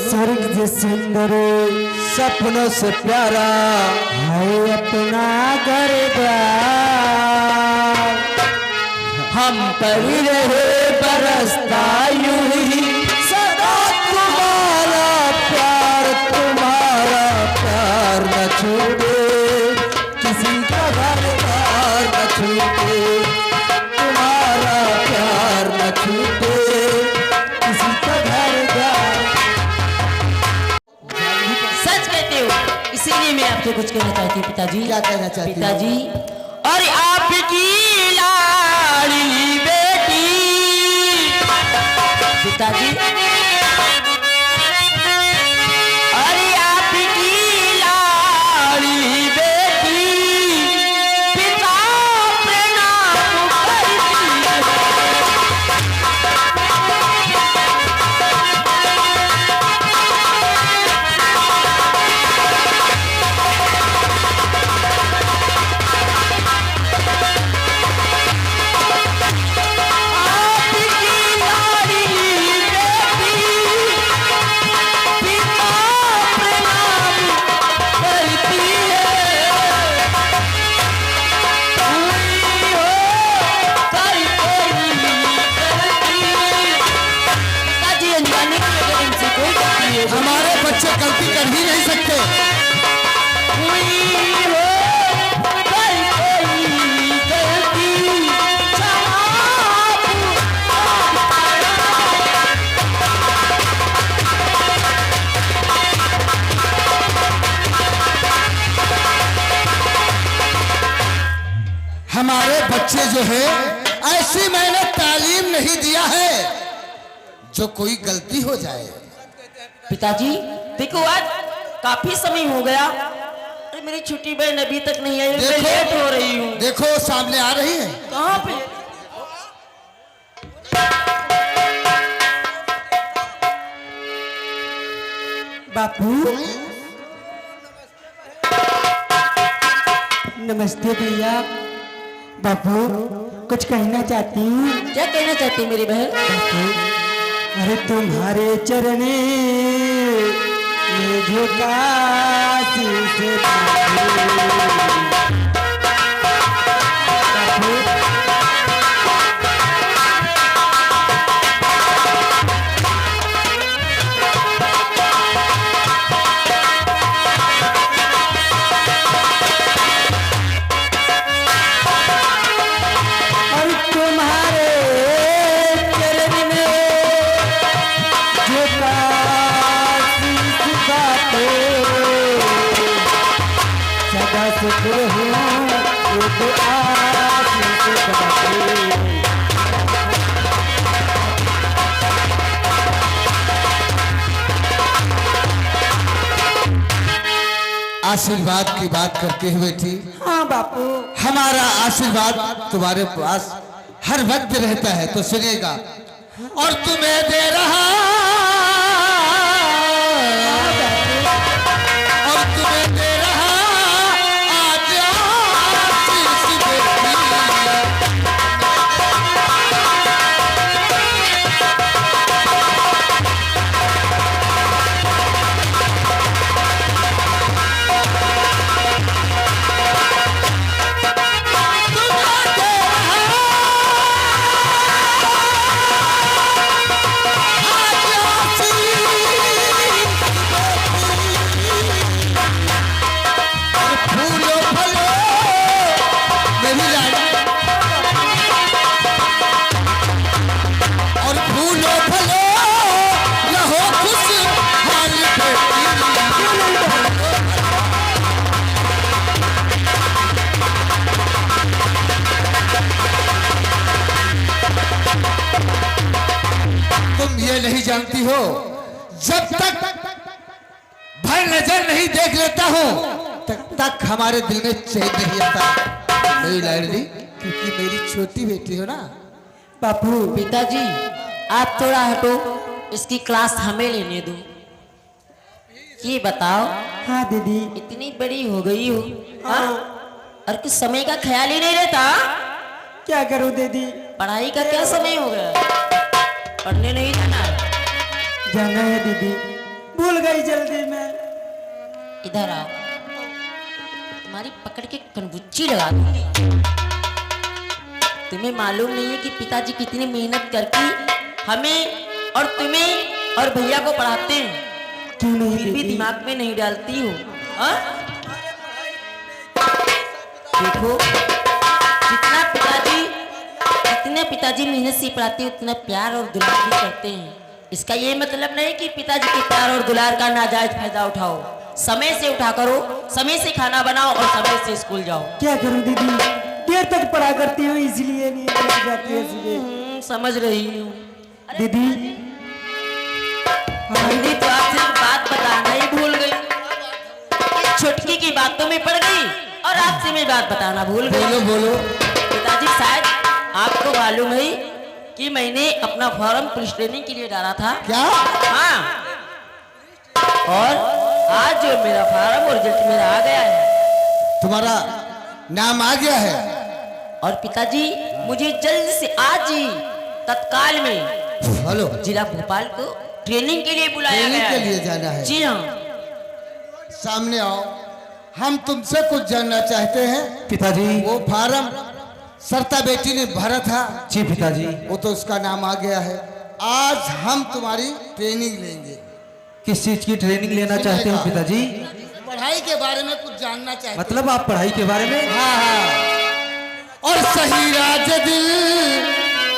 स्वर्ग से सुंदर, सपनों से प्यारा है अपना घर द्वार। हम पर रहे बरसता यूं ही सदा तुम्हारा प्यार न छूटे, किसी का घर द्वार न छूटे, तुम्हारा प्यार न छूटे, किसी का घर द्वार। सच कहते हो, इसीलिए मैं आपसे कुछ कहना चाहती हूँ पिताजी। क्या कहना चाहती हो? पिताजी, और आपकी लाडली बेटी पिताजी, अरे आपकी लाडली बेटी पिता प्रणाम करती है। हमारे बच्चे गलती कर ही नहीं सकते। हमारे बच्चे जो है ऐसी मैंने तालीम नहीं दिया है जो कोई गलती हो जाए। पिताजी देखो, आज काफी समय हो गया, अरे मेरी छोटी बहन अभी तक नहीं आई, मैं लेट हो रही हूँ। देखो सामने आ रही है। कहाँ पे? बापू नमस्ते भैया। बापू कुछ कहना चाहती हूँ। क्या कहना चाहती है मेरी बहन? बापू, अरे तुम्हारे चरणे में झुका शीश बापू। और तुम्हारे चरण में झुका शीश बापू। सदा शुक्र हूँ एक आशीष बापू। आशीर्वाद की बात करते हुए थी। हाँ बापू। हमारा आशीर्वाद तुम्हारे पास हर वक्त रहता है, तो सुनेगा। और तुम्हें दे रहा, और तुम्हें दे रहा आज आशीष बेटी। नहीं जानती हो, जब तक भर नजर नहीं देख लेता हूं तब तक हमारे दिल में चैन नहीं आता मेरी लाडली, क्योंकि मेरी छोटी बेटी हो ना। बापू पिताजी आप थोड़ा हटो, इसकी क्लास हमें लेने दो। ये बताओ, हाँ दीदी। इतनी बड़ी हो गई हो, हाँ, और कुछ समय का ख्याल ही नहीं रहता। क्या करूं दीदी? पढ़ाई का क्या समय हो गया, पढ़ने नहीं जाना? जाना है दीदी, गई जल्दी में। इधर आओ, तुम्हारी पकड़ के कनबुच्ची लगा दूंगी। तुम्हें मालूम नहीं है कि पिताजी कितनी मेहनत करके हमें और तुम्हें और भैया को पढ़ाते हैं, क्यों नहीं फिर भी दीदी? दिमाग में नहीं डालती हो। हाँ? देखो, जितने पिताजी मेहनत से पढ़ाते हैं उतना प्यार और दुलार भी करते हैं। इसका ये मतलब नहीं कि पिताजी के प्यार और दुलार का नाजायज फायदा उठाओ। समय से उठा करो, समय से खाना बनाओ और समय से स्कूल जाओ। क्या करूं दीदी, देर तक पढ़ा करती हूँ इसलिए नींद लग जाती है सुबह। समझ रही हूँ दीदी दीदी, तो आपसे बात बताना ही भूल गई। इस छुटकी की बातों में पड़ गई और आपसे मैं बात बताना भूल गई। बोलो बोलो। पिताजी, शायद आपको मालूम है कि मैंने अपना फॉर्म पुलिस ट्रेनिंग के लिए डाला था। क्या? हाँ, और आज जो मेरा फॉर्म और रिजल्ट मेरा आ गया है। तुम्हारा नाम आ गया है? और पिताजी, मुझे जल्द से आज ही तत्काल में हेलो, जिला भोपाल को ट्रेनिंग के लिए बुलाया ट्रेनिंग गया के है। लिए जाना है? जी हाँ। सामने आओ, हम तुमसे कुछ जानना चाहते हैं। पिताजी। वो फार्म सरता बेटी ने भरा था। जी पिताजी। वो तो उसका नाम आ गया है। आज हम तुम्हारी ट्रेनिंग लेंगे। किस चीज की ट्रेनिंग लेना चाहते हो पिताजी? पढ़ाई के बारे में कुछ जानना चाहते हैं। मतलब आप पढ़ाई के बारे में? हाँ हाँ। और सही राज दिल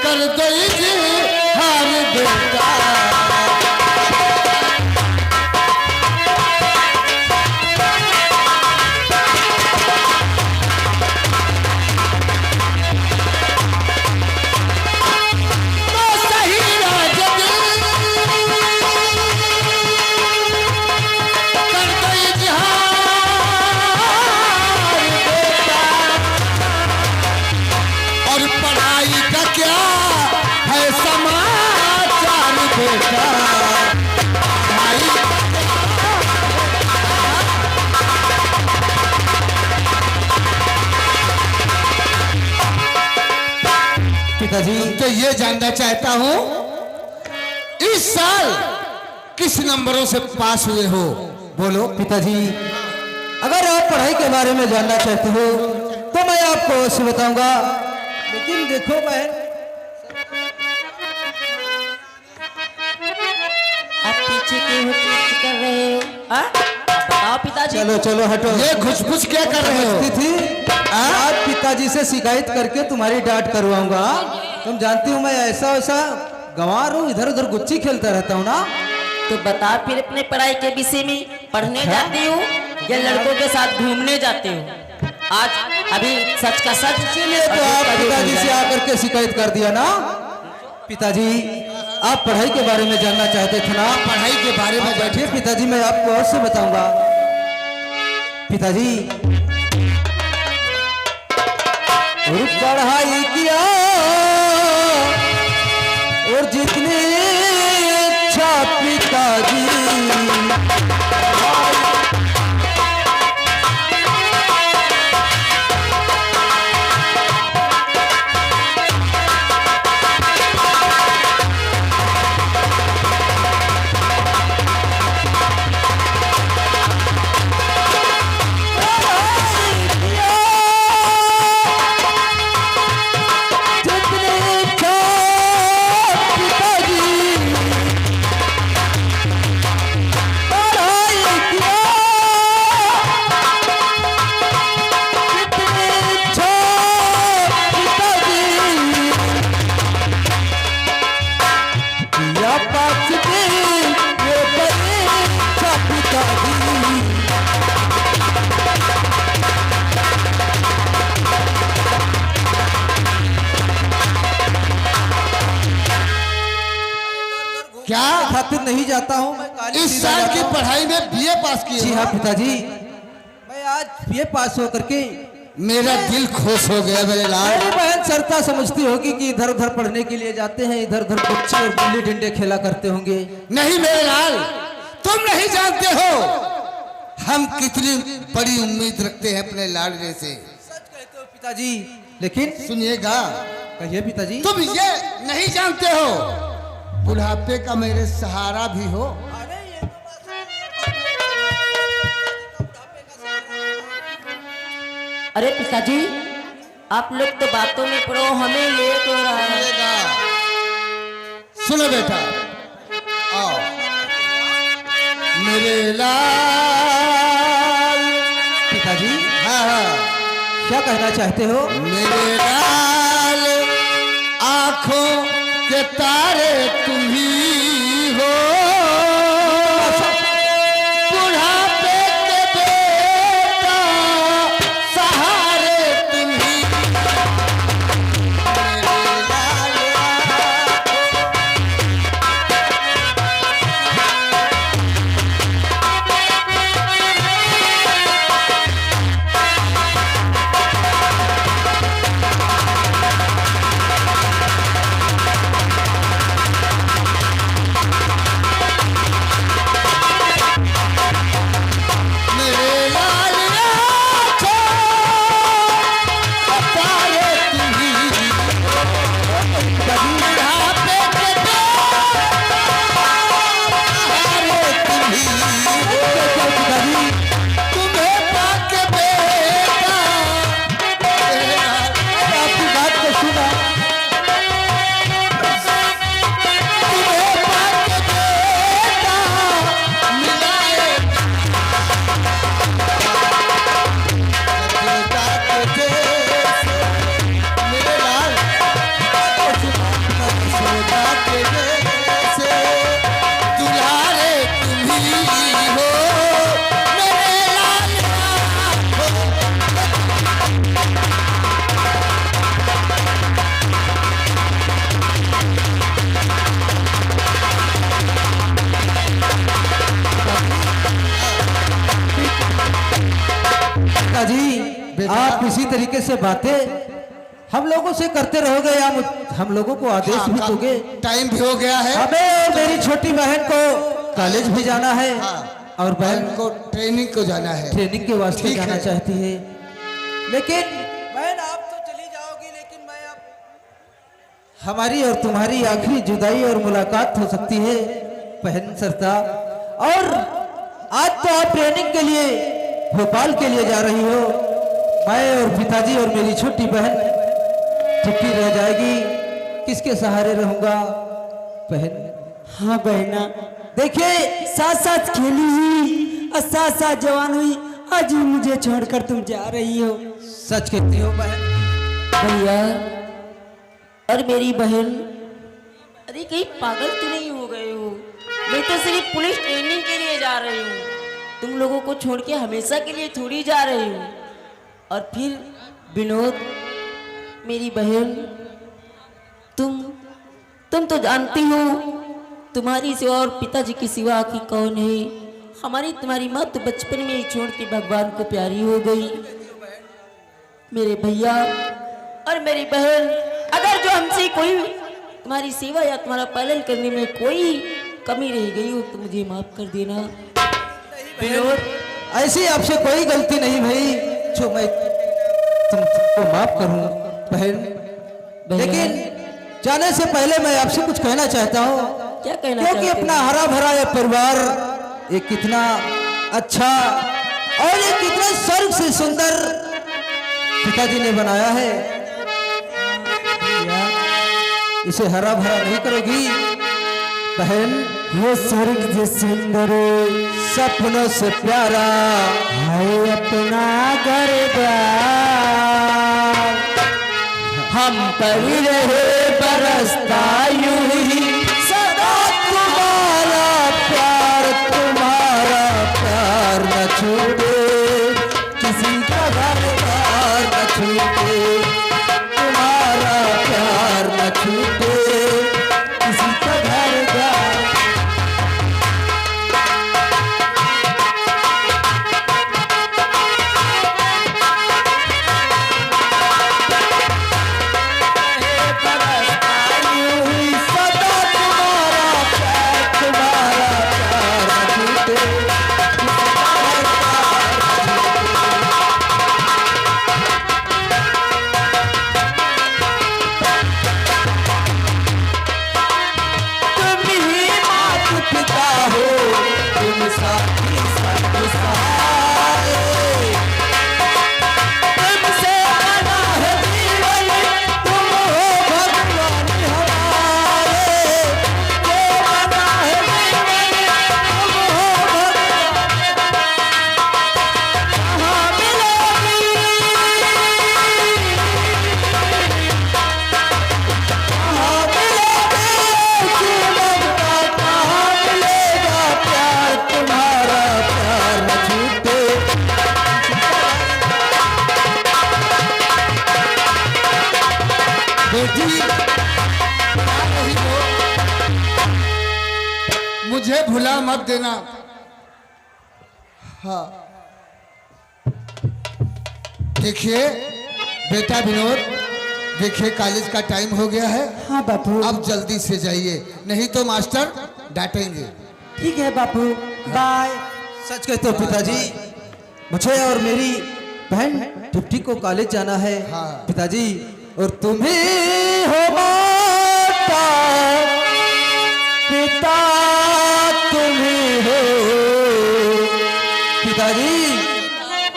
कर दो हार बेटा। पिताजी तो ये जानना चाहता हूँ, इस साल किस नंबरों से पास हुए हो? बोलो। पिताजी, अगर आप पढ़ाई के बारे में जानना चाहते हो तो मैं आपको अवश्य बताऊंगा, लेकिन देखो बहन, आप पीछे क्यों कर रहे हो? हाँ? बताओ पिताजी। चलो चलो हटो। ये घुस क्या कर रहे हो? समझती थी आज पिताजी से शिकायत करके तुम्हारी डांट करवाऊंगा। तुम जानती हो मैं ऐसा वैसा गंवार हूँ, इधर उधर गुच्ची खेलता रहता हूँ ना। तो बता फिर अपने पढ़ाई के विषय में पढ़ने जाते हो या लड़कों के साथ घूमने जाते हो? आज अभी सच का सच। इसीलिए तो आप पिताजी से आकर के शिकायत कर दिया ना। पिताजी, आप पढ़ाई के बारे में जानना चाहते थे ना? पढ़ाई के बारे में बैठिए पिताजी, मैं आपको अवश्य बताऊंगा। पिताजी, और पढ़ाई किया और जितनी इच्छा पिताजी, क्या खातिर नहीं जाता हूँ मैं। इस साल की पढ़ाई में बीए पास किए? जी हाँ पिताजी, मैं आज बीए पास होकर के मेरा दिल खुश हो गया मेरे लाल। मेरी बहन सरता समझती होगी कि इधर उधर पढ़ने के लिए जाते हैं, इधर उधर बच्चे और गुल्ली डंडे खेला करते होंगे। नहीं मेरे लाल, तुम नहीं जानते हो हम कितनी बड़ी उम्मीद रखते हैं अपने लाडले से। सच कहते हो पिताजी, लेकिन सुनिएगा, कहिए पिताजी। तुम ये नहीं जानते हो बुढ़ापे का मेरे सहारा भी हो। अरे पिताजी, आप लोग तो बातों में पड़ो, हमें लेट हो रहा है। सुनो बेटा, आओ मेरे लाल। पिताजी हाँ हाँ, क्या कहना चाहते हो? मेरे लाल आंखों के तारे तुम ही हो, बुढ़ापे के बेटा सहारे तुम ही। मेरे लाल पिताजी, आप इसी तरीके से बातें हम लोगों से करते रहोगे या हम लोगों को आदेश भी दोगे? टाइम भी हो गया है। हमें और मेरी छोटी बहन को कॉलेज भी जाना है और बहन को ट्रेनिंग को जाना है, ट्रेनिंग के वास्ते ठीक जाना है। चाहती है। लेकिन बहन आप तो चली जाओगी, लेकिन मैं अब हमारी और तुम्हारी आखिरी जुदाई और मुलाकात हो सकती है बहन सरता। और आज तो आप ट्रेनिंग के लिए भोपाल के लिए जा रही हो, मैं और पिताजी और मेरी छोटी बहन छुट्टी रह जाएगी। किसके सहारे रहूंगा बहन? हाँ बहना, देखिए साथ साथ खेली हुई और साथ साथ जवान हुई, आज ही मुझे छोड़कर तुम जा रही हो। सच कहती हो बहन? भैया और मेरी बहन, अरे कहीं पागल तो नहीं हो गए हो? मैं तो सिर्फ पुलिस ट्रेनिंग के लिए जा रही हूँ, तुम लोगों को छोड़ के हमेशा के लिए थोड़ी जा रही हूँ। और फिर विनोद, मेरी बहन, तुम तो जानती हो तुम्हारी सिवा और पिताजी की सिवा आखिर कौन है? तुम्हारी माँ तो बचपन में ही छोड़ के भगवान को प्यारी हो गई। मेरे भैया और मेरी बहन, अगर जो हमसे कोई तुम्हारी सेवा या तुम्हारा पालन करने में कोई कमी रह गई हो तो मुझे माफ कर देना। विनोद, ऐसी आपसे कोई गलती नहीं भाई जो मैं तुमको माफ करूं बहन। लेकिन जाने से पहले मैं आपसे कुछ कहना चाहता हूं, क्या कहना क्योंकि चाहते अपना हो? हरा भरा ये परिवार एक कितना अच्छा और एक कितना स्वर्ग से सुंदर पिताजी ने बनाया है। इसे हरा भरा नहीं करोगी बहन? वो स्वर्ग से सुंदर सपनों से प्यारा है अपना घर द्वार, हम पर रहे बरसता यूं ही सदा तुम्हारा प्यार न छूटे, किसी का घर-द्वार न छूटे, तुम्हारा प्यार न छूटे, किसी का घर-द्वार। सदा भुला मत देना। हाँ देखिए बेटा विनोद, देखिए कॉलेज का टाइम हो गया है, हाँ बापू। अब जल्दी से जाइए, नहीं तो मास्टर डांटेंगे। ठीक है बापू, बाय। सच कहते हो पिताजी, मुझे और मेरी बहन टिप्टी को कॉलेज जाना है। हाँ। पिताजी, और तुम्हें हो माता पिता तुम्हें हो पिताजी,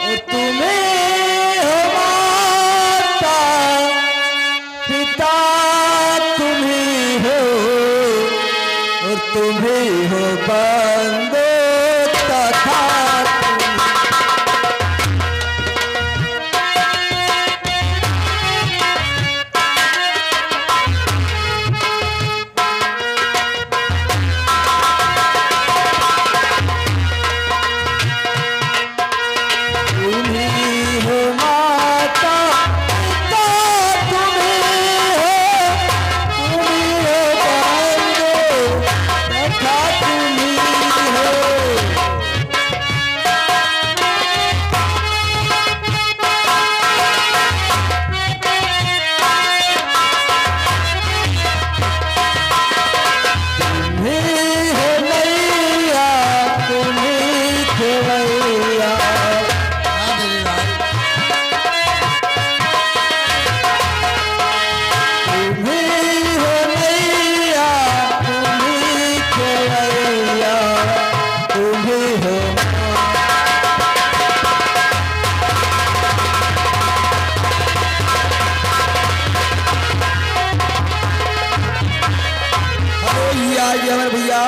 और तुम्हें हो माता पिता तुम्हें हो, और तुम्हें हो बंदो तथा तुम्हीं हो माता पिता तुम्हीं हो, तुम्हीं हो बंदो तथा तुम्हीं हो। तुम्हीं हो नैया तुम्हीं खेवैया, हाँ मेरे भाई, तुम्हीं हो नैया तुम्हीं खेवैया, तुम्हीं हो भैया, ये हमारे भैया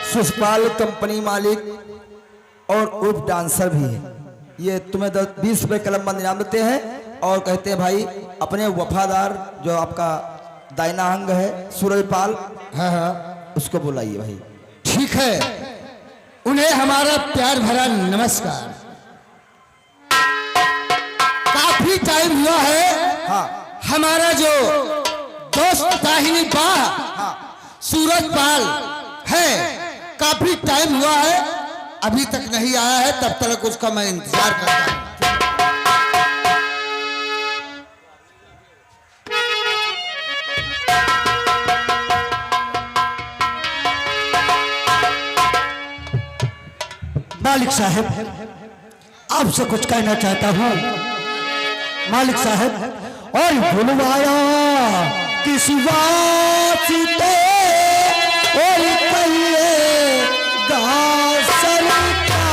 सुषपाल कंपनी मालिक और उप डांसर भी है। ये तुम्हें 10-20 रुपए कलम बंद इनाम देते हैं और कहते हैं भाई अपने वफादार जो आपका दाहिना अंग है सूरजपाल, हाँ हाँ उसको बुलाइए भाई। ठीक है, उन्हें हमारा प्यार भरा नमस्कार। काफी टाइम हुआ है, हाँ हमारा जो दोस्त दाहिनी बाह सूरजपाल है, काफी टाइम हुआ है, अभी तक नहीं आया है, तब तक उसका मैं इंतजार करता हूं। मालिक साहब, आपसे कुछ कहना चाहता हूँ। मालिक साहब, और बुलवाया किस वास्ते और कहिए गा सरकार।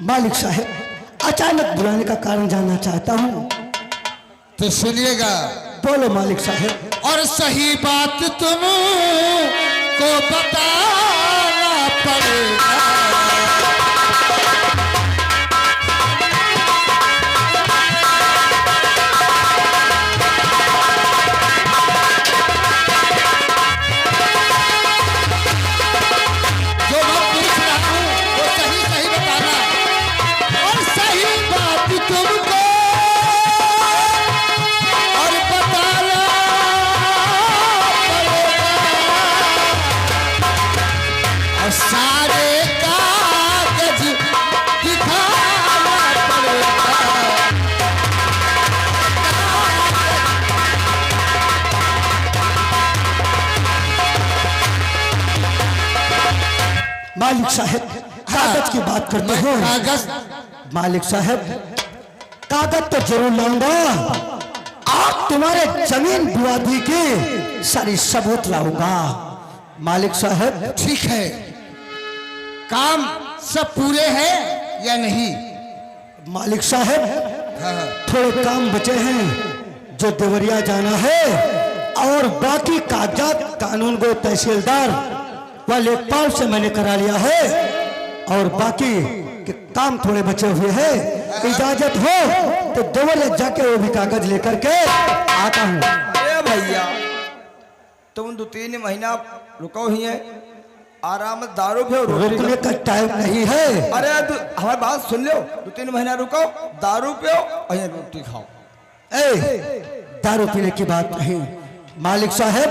मालिक साहब, अचानक बुलाने का कारण जानना चाहता हूँ। तो सुनिएगा, बोलो मालिक साहब। और सही बात तुम को बताना पड़ेगा। जो मैं पूछ रहा हूं वो सही सही बताना, और सही बात तुमको और बताना पड़ेगा। और सारे का मालिक साहब कागज की बात करते हो। कागज मालिक साहब कागज तो जरूर लाऊंगा, आप तुम्हारे जमीन विवादी की सारी सबूत लाऊंगा। मालिक साहब ठीक है, काम सब पूरे हैं या नहीं? मालिक साहब थोड़े काम बचे हैं, जो देवरिया जाना है, और बाकी कागजात कानून गो तहसीलदार व लेखपाल से मैंने करा लिया है, और बाकी के काम थोड़े बचे हुए हैं। इजाजत हो तो देवरिया जाके वो भी कागज लेकर के आता हूँ। अरे भैया तुम 2-3 महीना रुको ही है, आराम से दारू पियो, रोटी रुकने का टाइम नहीं है। अरे हमारी बात सुन लो, 2-3 महीना रुको, दारू पियो और यहाँ रोटी खाओ। दारू पीने की बात नहीं मालिक साहब,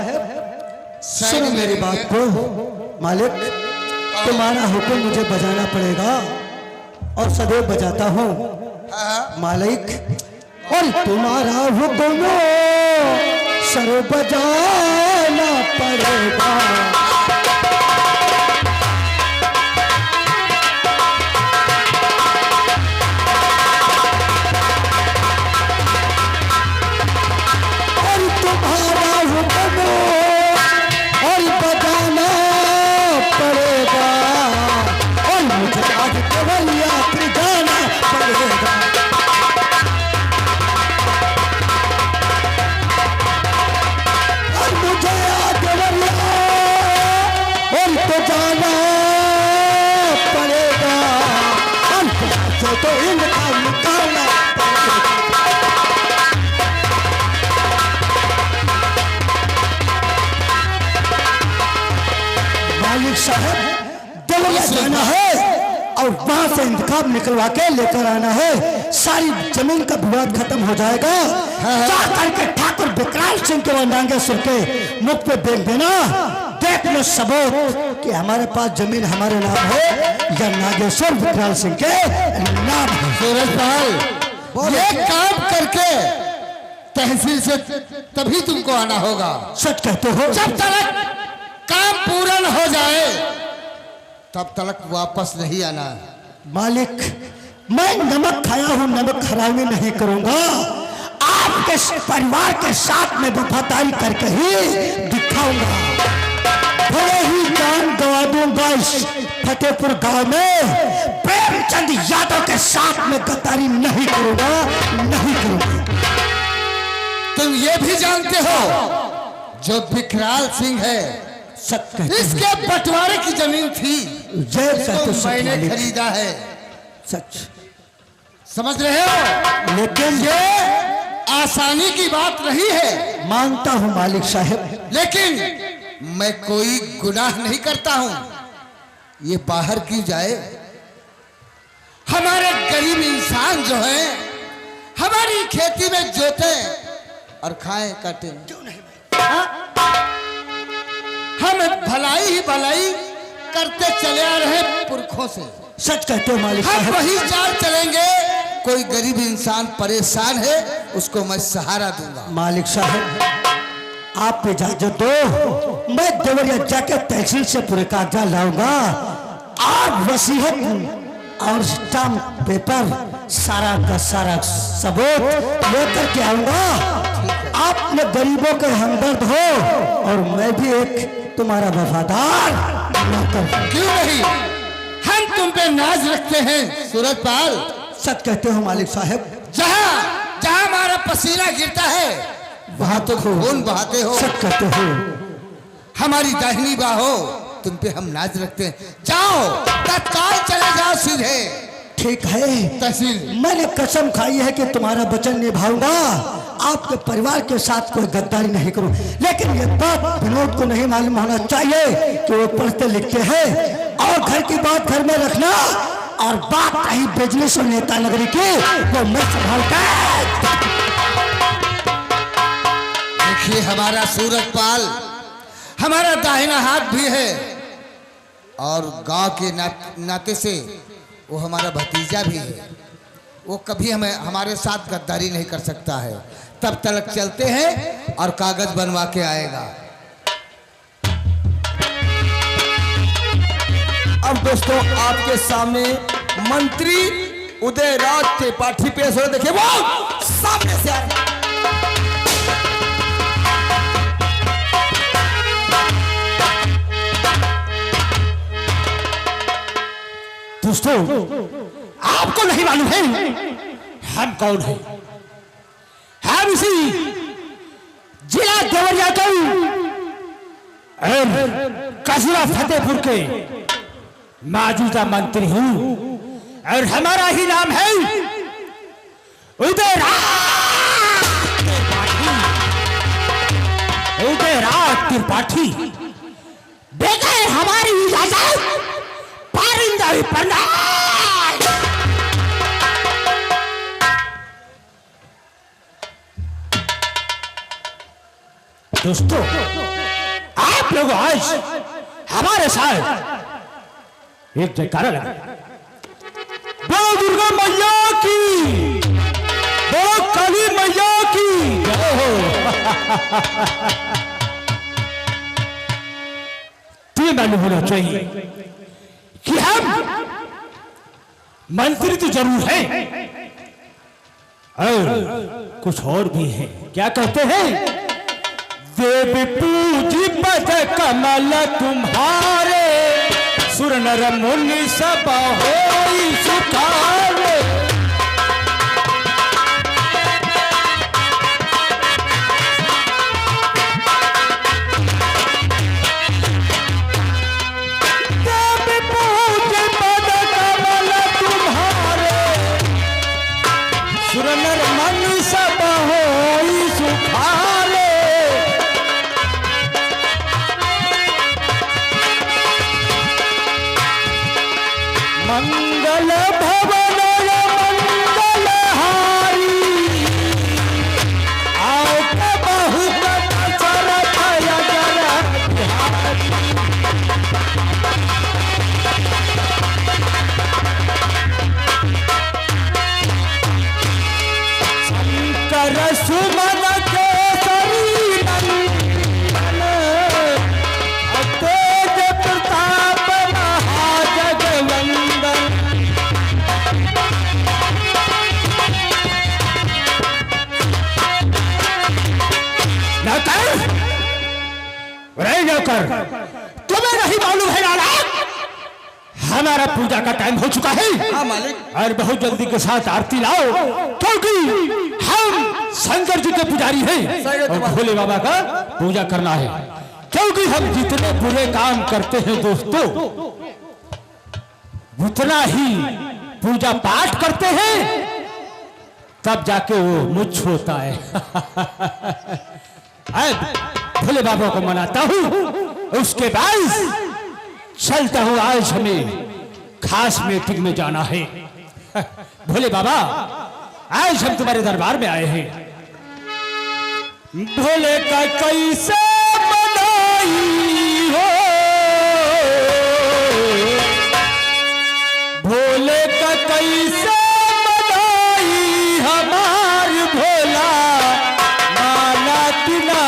सुनो मेरी बात को। मालिक तुम्हारा हुक्म मुझे बजाना पड़ेगा और सदैव बजाता हूँ मालिक, और तुम्हारा हुक्म सर बजाना पड़ेगा। साहब देवरिया जाना है और वहां से इंतखाब निकलवा के लेकर आना है, सारी जमीन का विवाद खत्म हो जाएगा। जाकर के ठाकुर विकराल सिंह के वंदांगे सुर के मुख पे देख देना, देख लो सबूत कि हमारे पास जमीन हमारे नाम है या नागेश्वर विकराल सिंह के नाम है। सूरजपाल ये काम करके तहसील से तभी तुमको आना होगा। सच कहते हो? जब तक काम पूरा न हो जाए तब तक वापस नहीं आना। मालिक मैं नमक खाया हूं, नमक हरामी नहीं करूंगा। आपके परिवार के साथ में वफादारी करके ही दिखाऊंगा। भले ही जान गवा दूंगा इस फतेहपुर गांव में, प्रेमचंद यादव के साथ में गद्दारी नहीं करूंगा, नहीं करूंगा। तुम ये भी जानते हो जो विकराल सिंह है इसके बंटवारे की जमीन थी, तो मैंने खरीदा है। सच समझ रहे हो? लेकिन ये आसानी की बात नहीं है। मानता हूं मालिक साहब, लेकिन मैं कोई गुनाह नहीं करता हूं। ये बाहर क्यों जाए? हमारे गरीब इंसान जो हैं हमारी खेती में जोते और खाएं काटे, क्यों नहीं? हम भलाई ही भलाई करते चले आ रहे पुरखों से। सच कहते हो मालिक साहब? हम वही चाल चलेंगे। कोई गरीब इंसान परेशान है उसको मैं सहारा दूंगा। मालिक साहब आप इजाजत दो, मैं देवरिया जाके तहसील से पूरे कागजात लाऊंगा और वसीयत और स्टाम्प पेपर सारा का सारा सबूत लेकर के आऊंगा। आप न गरीबों के हमदर्द हो और मैं भी एक तुम्हारा वफादार। क्यों नहीं, हम तुम पे नाज रखते हैं सूरजपाल। सच कहते हो मालिक साहब? जहाँ जहाँ हमारा पसीना गिरता है वहां तो खून बहाते हो। सच कहते हो। हमारी दाहिनी बाह हो, तुम पे हम नाज रखते हैं। जाओ तत्काल चले जाओ सीधे। ठीक है तहसील, मैंने कसम खाई है कि तुम्हारा वचन निभाऊंगा, आपके परिवार के साथ कोई गद्दारी नहीं करूं। लेकिन ये बात विनोद को नहीं मालूम होना चाहिए कि वो पढ़ते लिखते हैं, और घर की बात घर में रखना, और बात रही बिजनेस और नेता नगरी की वो मैं संभालता। देखिए हमारा सूरजपाल हमारा दाहिना हाथ भी है, और गांव के नाते से वो हमारा भतीजा भी है। वो कभी हमें हमारे साथ गद्दारी नहीं कर सकता है। तब तक चलते हैं और कागज बनवा के आएगा। अब दोस्तों आपके सामने मंत्री उदयराज त्रिपाठी पेश हो रहे, देखिए वो सामने से आ रहे हैं। दोस्तों, आपको नहीं मालूम है हम कौन हैं? हम इसी जिला देवरिया के और कस्बा फतेहपुर के मौजूदा मंत्री हूं और हमारा ही नाम है उदयराज त्रिपाठी। बगैर हमारी इजाजत पारिंदा ही पड़ना। दोस्तों, आप लोग आज हमारे साथ एक जयकारा लगा, बोलो दुर्गा मैया की, बोलो काली मैया की जय हो। तुम्हें मालूम होना चाहिए कि हम मंत्री तो जरूर हैं और कुछ और भी है। क्या कहते हैं? देव पूजी पद कमल तुम्हारे, सुर नर मुनि सब होई सुखारे। देव पूजी पद कमल तुम्हारे, सुर नर मुनि सब होई सुखारे। मंगल भवन मंगल हारी, आओ बहु सरथ अगर बिहारी। शंकर सुमन केसरी नंदन, तेज प्रताप महाजगवंदन। नौकर, तुम्हें नहीं मालूम है नालायक, हमारा पूजा का टाइम हो चुका है। हाँ मालिक। और बहुत जल्दी के साथ आरती लाओ, क्योंकि हम शंकर जी के पुजारी हैं और भोले बाबा का पूजा करना है। क्योंकि हम जितने बुरे काम करते हैं दोस्तों, उतना ही पूजा पाठ करते हैं, तब जाके वो मुझ होता है। भोले बाबा को मनाता हूं, उसके बाद चलता हूं। आज हमें खास मीटिंग में जाना है। भोले बाबा, आज हम तुम्हारे दरबार में आए हैं। भोले का कैसे मनाई हो, भोले का कैसे मनाई, हमार भोला माना तिना।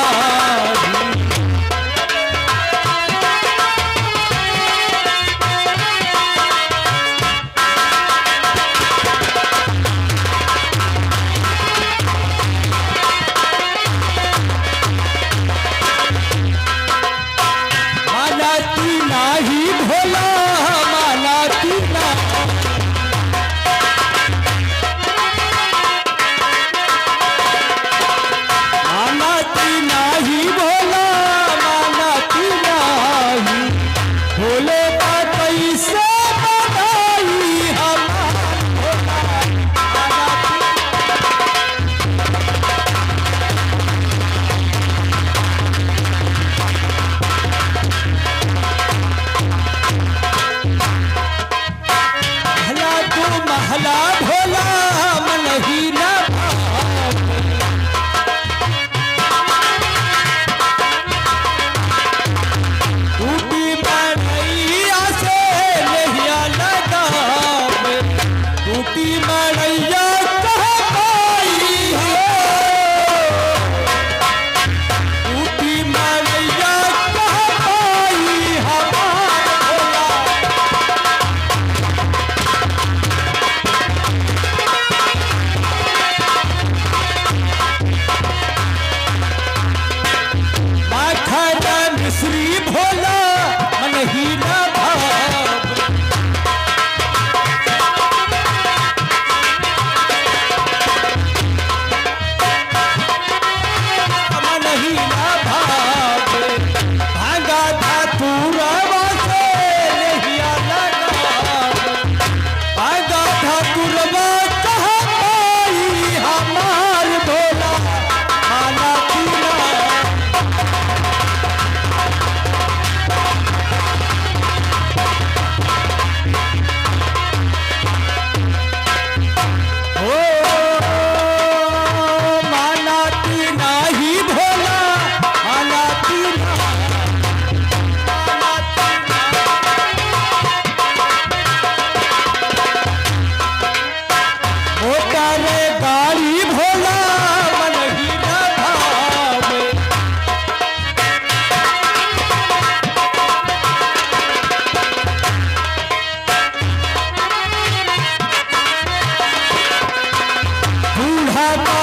भागा